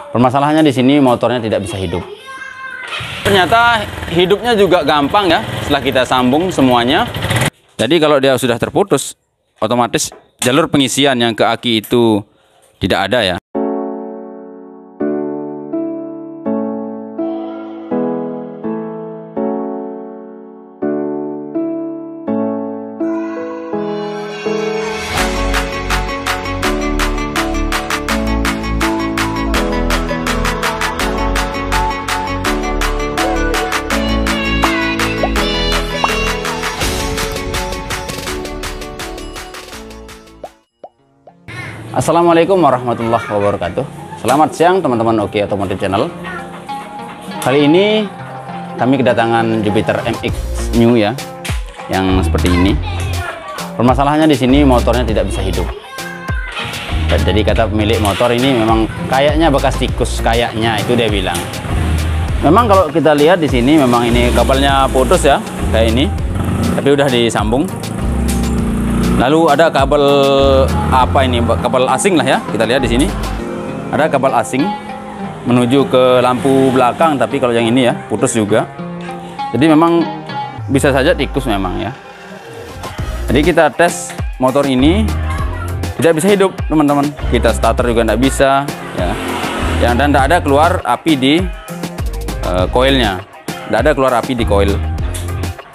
Permasalahannya di sini motornya tidak bisa hidup. Ternyata hidupnya juga gampang ya setelah kita sambung semuanya. Jadi kalau dia sudah terputus, otomatis jalur pengisian yang ke aki itu tidak ada ya. Assalamualaikum warahmatullahi wabarakatuh. Selamat siang teman-teman Oke Otomotif Channel. Kali ini kami kedatangan Jupiter MX New ya, yang seperti ini. Permasalahannya di sini motornya tidak bisa hidup. Jadi kata pemilik motor ini memang kayaknya bekas tikus, kayaknya itu dia bilang. Memang kalau kita lihat di sini memang ini kabelnya putus ya, kayak ini. Tapi udah disambung. Lalu ada kabel apa ini? Kabel asing lah ya. Kita lihat di sini. Ada kabel asing menuju ke lampu belakang, tapi kalau yang ini ya putus juga. Jadi memang bisa saja tikus memang ya. Jadi kita tes motor ini tidak bisa hidup, teman-teman. Kita starter juga tidak bisa ya. Dan tidak ada keluar api di koilnya. Tidak ada keluar api di koil.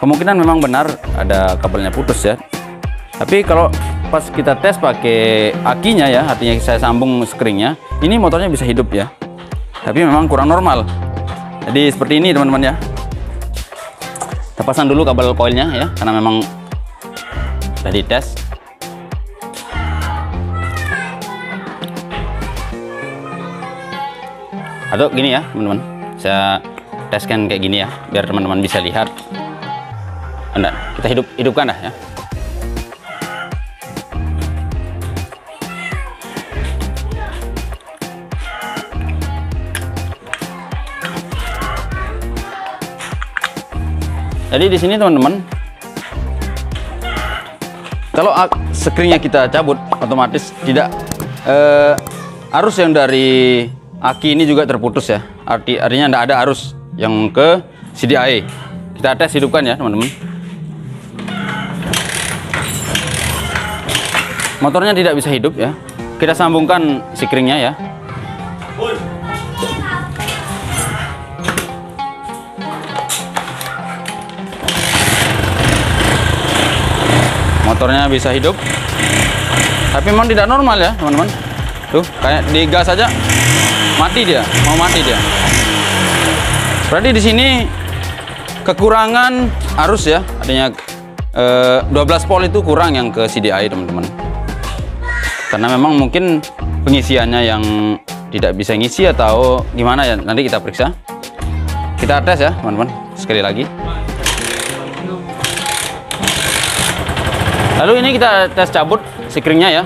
Kemungkinan memang benar ada kabelnya putus ya. Tapi kalau pas kita tes pakai akinya ya, artinya saya sambung skringnya, ini motornya bisa hidup ya. Tapi memang kurang normal. Jadi seperti ini teman-teman ya. Kita pasang dulu kabel koilnya ya, karena memang sudah dites. Atau gini ya teman-teman, saya teskan kayak gini ya, biar teman-teman bisa lihat. Anda, kita hidupkan dah ya. Jadi di sini teman-teman, kalau skringnya kita cabut, otomatis tidak arus yang dari aki ini juga terputus ya. Artinya tidak ada arus yang ke CDI. Kita tes hidupkan ya teman-teman. Motornya tidak bisa hidup ya. Kita sambungkan skringnya ya. Motornya bisa hidup, tapi memang tidak normal ya teman-teman. Tuh kayak digas saja mati dia, mau mati dia. Berarti di sini kekurangan arus ya, artinya 12 volt itu kurang yang ke CDI teman-teman. Karena memang mungkin pengisiannya yang tidak bisa ngisi atau gimana ya, nanti kita periksa. Kita tes ya teman-teman sekali lagi. Lalu ini kita tes cabut skringnya ya.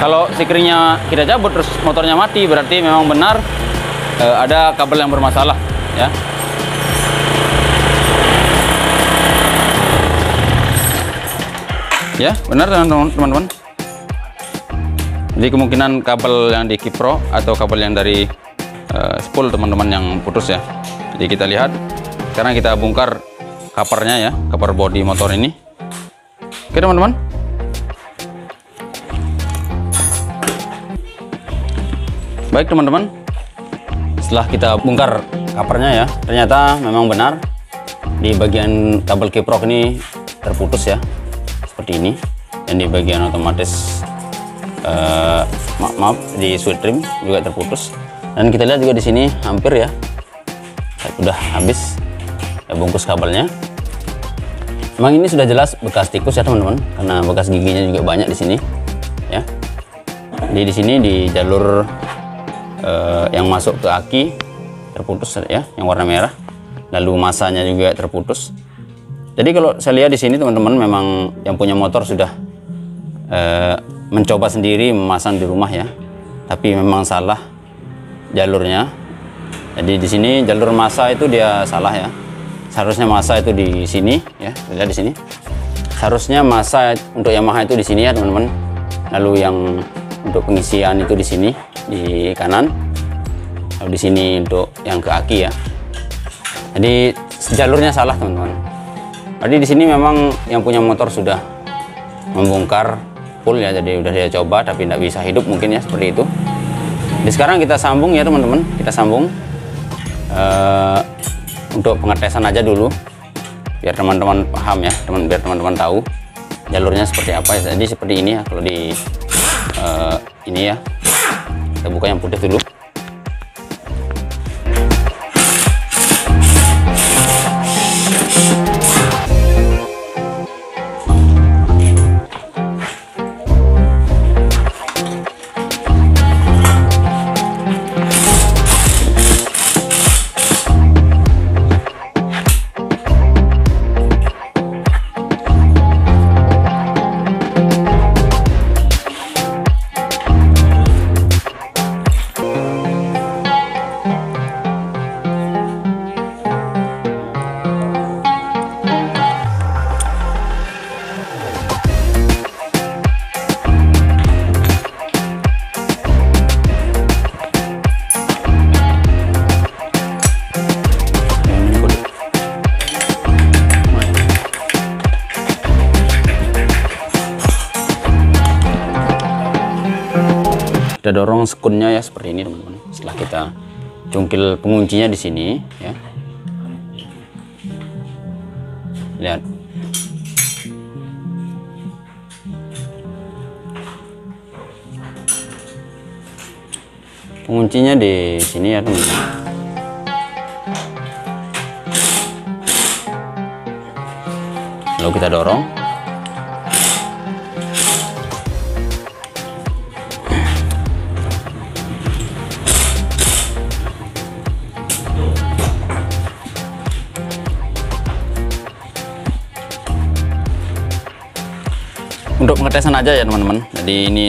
Kalau skringnya kita cabut terus motornya mati, berarti memang benar ada kabel yang bermasalah ya. Ya benar teman-teman. Jadi kemungkinan kabel yang di kipro atau kabel yang dari spool teman-teman yang putus ya. Jadi kita lihat. Sekarang kita bongkar covernya ya, cover body motor ini. Oke teman-teman. Baik teman-teman, setelah kita bongkar covernya ya, ternyata memang benar di bagian kabel kiprok ini terputus ya, seperti ini. Dan di bagian otomatis maaf di sweet trim juga terputus. Dan kita lihat juga di sini hampir ya, sudah habis ya bungkus kabelnya. Memang ini sudah jelas bekas tikus ya teman-teman, karena bekas giginya juga banyak di sini ya. Jadi di sini di jalur yang masuk ke aki terputus ya, yang warna merah. Lalu masanya juga terputus. Jadi kalau saya lihat di sini teman-teman, memang yang punya motor sudah mencoba sendiri memasang di rumah ya, tapi memang salah jalurnya. Jadi di sini jalur masa itu dia salah ya. Seharusnya masa itu di sini ya, lihat di sini. Seharusnya masa untuk Yamaha itu di sini ya teman-teman. Lalu yang untuk pengisian itu di sini di kanan. Kalau di sini untuk yang ke aki ya. Jadi jalurnya salah teman-teman. Jadi di sini memang yang punya motor sudah membongkar full ya, jadi udah dia coba tapi tidak bisa hidup mungkin ya, seperti itu. Jadi sekarang kita sambung ya teman-teman, kita sambung untuk pengetesan aja dulu biar teman-teman paham ya, biar teman-teman tahu jalurnya seperti apa ya. Jadi seperti ini ya kalau di ini ya, kita buka yang putih dulu. Kita dorong sekunnya ya seperti ini teman-teman. Setelah kita cungkil penguncinya di sini ya, lihat. Penguncinya di sini ya teman-teman. Lalu kita dorong. Untuk pengetesan aja ya teman-teman, jadi ini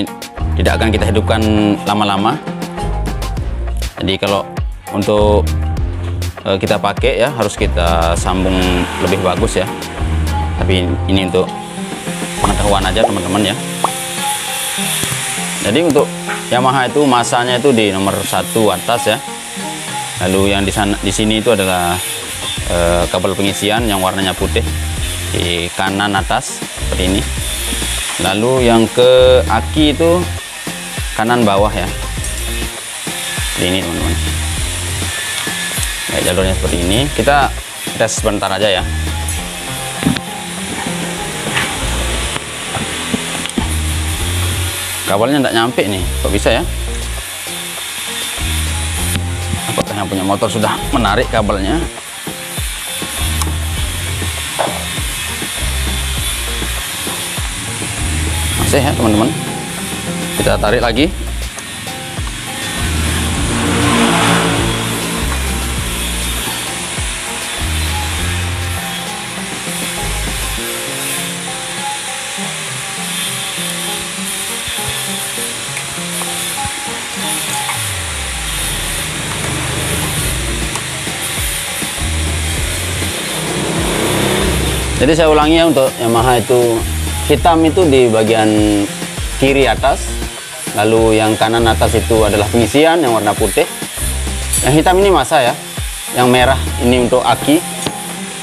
tidak akan kita hidupkan lama-lama. Jadi kalau untuk kita pakai ya harus kita sambung lebih bagus ya, tapi ini untuk pengetahuan aja teman-teman ya. Jadi untuk Yamaha itu masanya itu di nomor 1 atas ya, lalu yang di sini itu adalah kabel pengisian yang warnanya putih di kanan atas seperti ini. Lalu yang ke aki itu kanan bawah ya, seperti ini teman-teman. Ya, jalurnya seperti ini. Kita tes sebentar aja ya. Kabelnya tidak nyampe nih, kok bisa ya? Apakah yang punya motor sudah menarik kabelnya? Masih ya teman-teman, kita tarik lagi. Jadi saya ulangi ya, untuk Yamaha itu hitam itu di bagian kiri atas, lalu yang kanan atas itu adalah pengisian yang warna putih. Yang hitam ini masa ya, yang merah ini untuk aki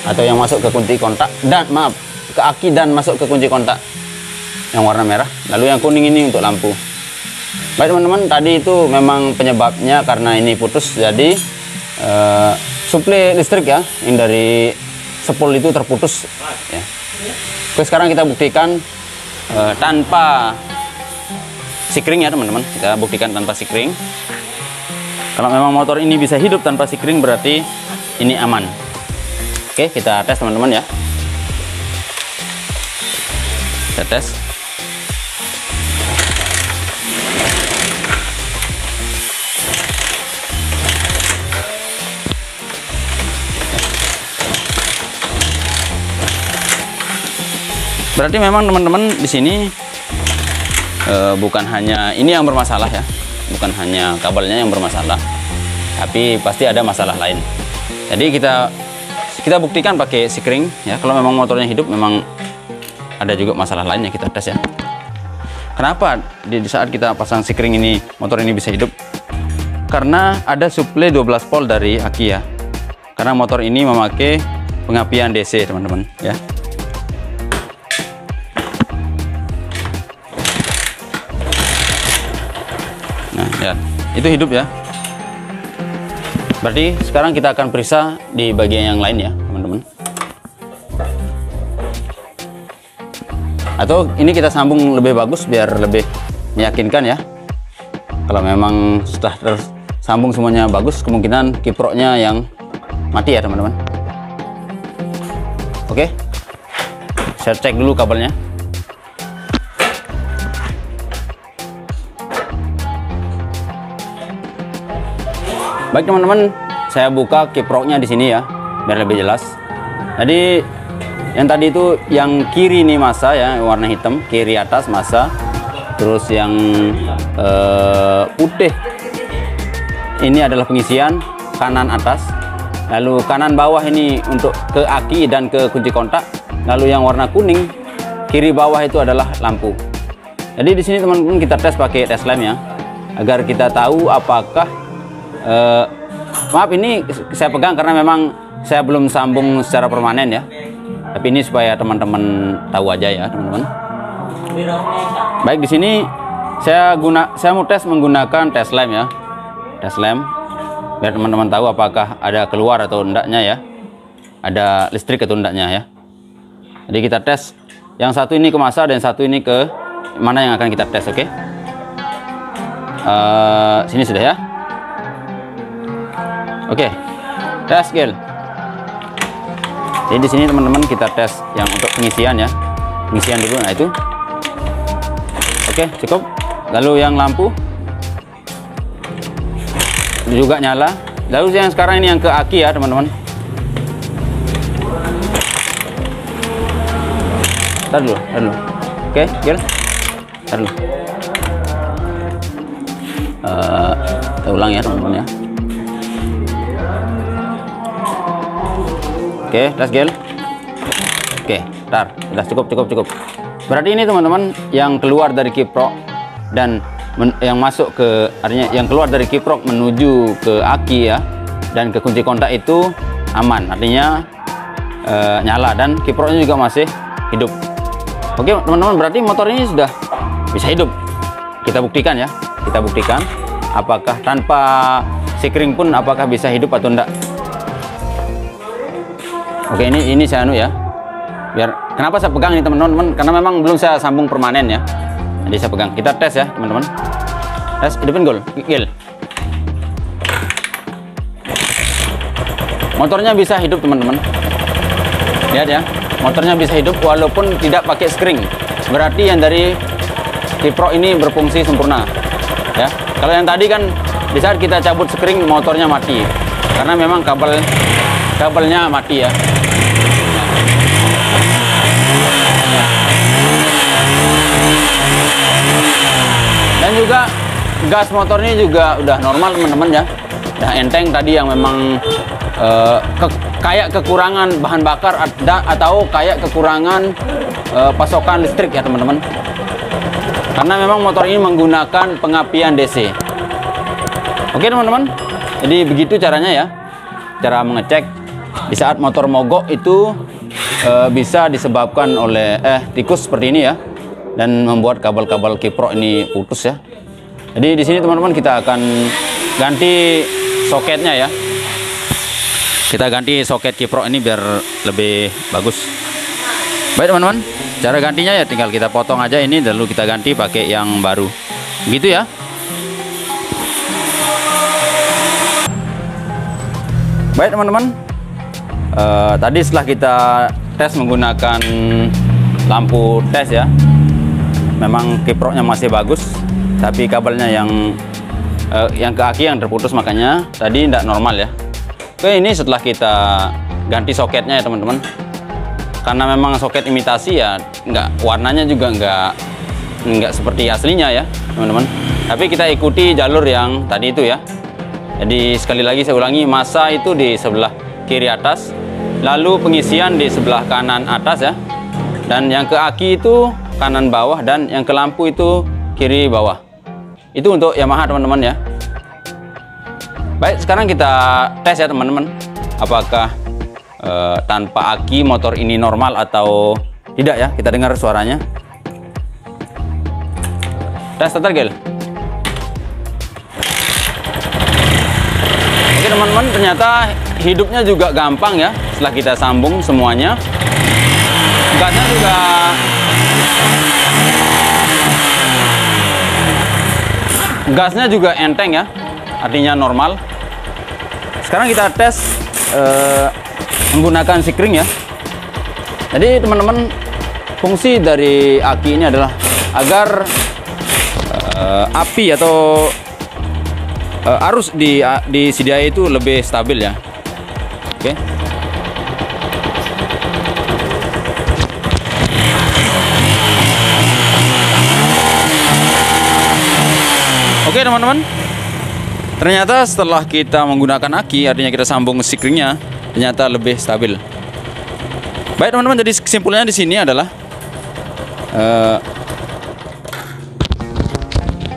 atau yang masuk ke kunci kontak, dan maaf, ke aki dan masuk ke kunci kontak yang warna merah. Lalu yang kuning ini untuk lampu. Baik teman-teman, tadi itu memang penyebabnya karena ini putus, jadi suplai listrik ya yang dari sepul itu terputus ya. Oke, sekarang kita buktikan tanpa sikring ya teman-teman. Kita buktikan tanpa sikring. Kalau memang motor ini bisa hidup tanpa sikring, berarti ini aman. Oke, kita tes teman-teman ya. Kita tes. Berarti memang teman-teman di sini bukan hanya ini yang bermasalah ya, bukan hanya kabelnya yang bermasalah, tapi pasti ada masalah lain. Jadi kita buktikan pakai sikring ya. Kalau memang motornya hidup, memang ada juga masalah lainnya, kita tes ya. Kenapa di saat kita pasang sikring ini motor ini bisa hidup? karena ada suplai 12 volt dari aki ya. Karena motor ini memakai pengapian DC teman-teman ya. Nah ya, itu hidup ya. Berarti sekarang kita akan periksa di bagian yang lain ya teman-teman. Atau ini kita sambung lebih bagus biar lebih meyakinkan ya. Kalau memang sudah tersambung semuanya bagus, kemungkinan kiproknya yang mati ya teman-teman. Oke, saya cek dulu kabelnya. Baik teman-teman, saya buka kiproknya di sini ya, biar lebih jelas. Jadi yang tadi itu yang kiri nih masa ya, warna hitam, kiri atas masa. Terus yang putih ini adalah pengisian, kanan atas. Lalu kanan bawah ini untuk ke aki dan ke kunci kontak. Lalu yang warna kuning kiri bawah itu adalah lampu. Jadi di sini teman-teman kita tes pakai tes lamp ya, agar kita tahu apakah maaf ini saya pegang karena memang saya belum sambung secara permanen ya. Tapi ini supaya teman-teman tahu aja ya teman-teman. Baik, di sini saya mau tes menggunakan tes lamp ya. Tes lamp biar teman-teman tahu apakah ada keluar atau enggaknya ya. Ada listrik atau enggaknya ya. Jadi kita tes yang satu ini ke masa dan satu ini ke mana yang akan kita tes, oke? Sini sudah ya. Oke, tes gel. Jadi di sini teman-teman kita tes yang untuk pengisian ya, pengisian dulu. Nah itu, oke cukup. Lalu yang lampu juga nyala. Lalu yang sekarang ini yang ke aki ya teman-teman. Tar dulu. Oke, gel. Tar dulu. Kita ulang ya teman-teman ya. Oke, tes gel. Oke, tar, sudah cukup. Berarti ini teman-teman yang keluar dari kiprok dan yang masuk ke, artinya yang keluar dari kiprok menuju ke aki ya, dan ke kunci kontak itu aman, artinya nyala dan kiproknya juga masih hidup. Oke teman-teman, berarti motor ini sudah bisa hidup. Kita buktikan ya, apakah tanpa sekring pun apakah bisa hidup atau enggak. Oke, ini saya ya. Biar kenapa saya pegang ini teman-teman? Karena memang belum saya sambung permanen ya. Jadi saya pegang. Kita tes ya, teman-teman. Tes hidupin gel. Motornya bisa hidup, teman-teman. Lihat ya. Motornya bisa hidup walaupun tidak pakai skring. Berarti yang dari kiprok ini berfungsi sempurna. Ya. Kalau yang tadi kan di saat kita cabut skring motornya mati. Karena memang kabelnya mati ya. Dan juga gas motornya juga udah normal teman-teman ya, udah enteng. Tadi yang memang kayak kekurangan bahan bakar atau kayak kekurangan pasokan listrik ya teman-teman, karena memang motor ini menggunakan pengapian DC. Oke teman-teman, jadi begitu caranya ya, cara mengecek di saat motor mogok itu bisa disebabkan oleh tikus seperti ini ya, dan membuat kabel-kabel kiprok ini putus ya. Jadi di sini teman-teman kita akan ganti soketnya ya. Kita ganti soket kiprok ini biar lebih bagus. Baik teman-teman, cara gantinya ya tinggal kita potong aja ini, lalu kita ganti pakai yang baru. Gitu ya. Baik teman-teman, tadi setelah kita tes menggunakan lampu tes ya, memang kiproknya masih bagus, tapi kabelnya yang ke aki yang terputus, makanya tadi tidak normal ya. Oke, ini setelah kita ganti soketnya ya teman-teman, karena memang soket imitasi ya, warnanya juga nggak seperti aslinya ya teman-teman. Tapi kita ikuti jalur yang tadi itu ya. Jadi sekali lagi saya ulangi, masa itu di sebelah kiri atas, lalu pengisian di sebelah kanan atas ya, dan yang ke aki itu kanan bawah, dan yang ke lampu itu kiri bawah. Itu untuk Yamaha teman-teman ya. Baik, sekarang kita tes ya teman-teman, apakah tanpa aki motor ini normal atau tidak ya. Kita dengar suaranya. Tes starter gel. Oke teman-teman, ternyata hidupnya juga gampang ya setelah kita sambung semuanya. Gasnya juga enteng ya, artinya normal. Sekarang kita tes menggunakan sikring ya. Jadi teman-teman, fungsi dari aki ini adalah agar api atau arus di CDI itu lebih stabil ya. Oke. Oke teman-teman, ternyata setelah kita menggunakan aki, artinya kita sambung sikringnya, ternyata lebih stabil. Baik teman-teman, jadi kesimpulannya di sini adalah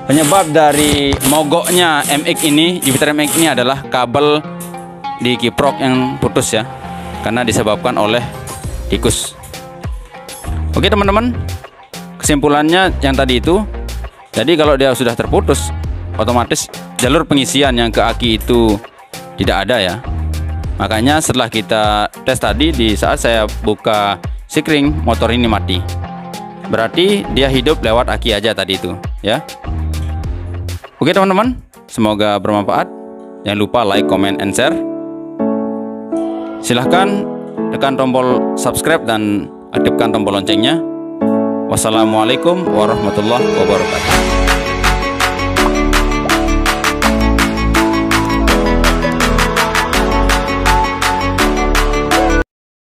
penyebab dari mogoknya MX ini, Jupiter MX ini adalah kabel di kiprok yang putus ya, karena disebabkan oleh tikus. Oke teman-teman, kesimpulannya yang tadi itu, jadi kalau dia sudah terputus, otomatis jalur pengisian yang ke aki itu tidak ada ya. Makanya setelah kita tes tadi, di saat saya buka sikring, motor ini mati. Berarti dia hidup lewat aki aja tadi itu ya. Oke teman-teman, semoga bermanfaat. Jangan lupa like, comment, and share. Silahkan tekan tombol subscribe dan aktifkan tombol loncengnya. Wassalamualaikum warahmatullahi wabarakatuh.